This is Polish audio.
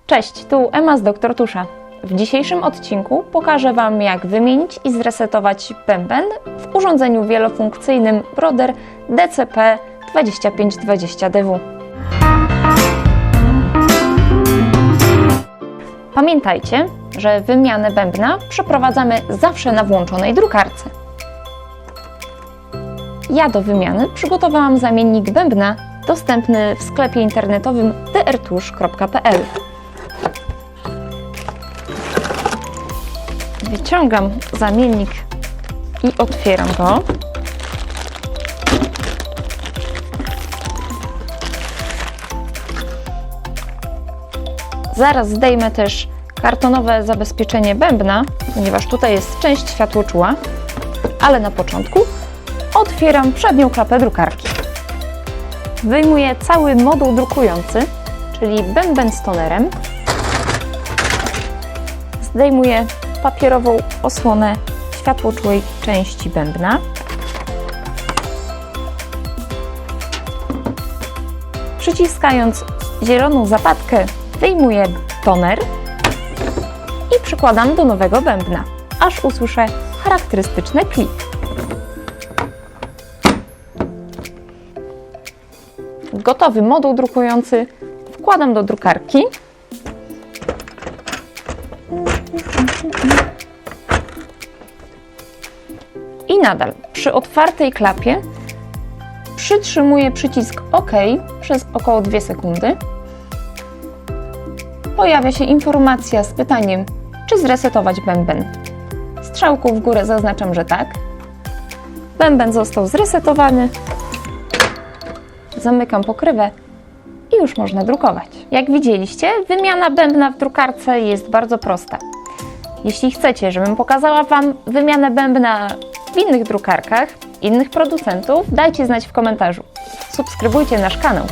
Cześć, tu Ema z Dr. Tusza. W dzisiejszym odcinku pokażę Wam, jak wymienić i zresetować bęben w urządzeniu wielofunkcyjnym Brother DCP-2520DW. Pamiętajcie, że wymianę bębna przeprowadzamy zawsze na włączonej drukarce. Ja do wymiany przygotowałam zamiennik bębna dostępny w sklepie internetowym drtusz.pl. Wyciągam zamiennik i otwieram go. Zaraz zdejmę też kartonowe zabezpieczenie bębna, ponieważ tutaj jest część światłoczuła, ale na początku otwieram przednią klapę drukarki. Wyjmuję cały moduł drukujący, czyli bęben z tonerem. Zdejmuję papierową osłonę światłoczułej części bębna. Przyciskając zieloną zapadkę, wyjmuję toner i przykładam do nowego bębna, aż usłyszę charakterystyczny klik. Gotowy moduł drukujący wkładam do drukarki. I nadal przy otwartej klapie przytrzymuję przycisk OK przez około 2 sekundy. Pojawia się informacja z pytaniem, czy zresetować bęben. Strzałką w górę zaznaczam, że tak. Bęben został zresetowany. Zamykam pokrywę i już można drukować. Jak widzieliście, wymiana bębna w drukarce jest bardzo prosta. Jeśli chcecie, żebym pokazała Wam wymianę bębna w innych drukarkach, innych producentów, dajcie znać w komentarzu. Subskrybujcie nasz kanał.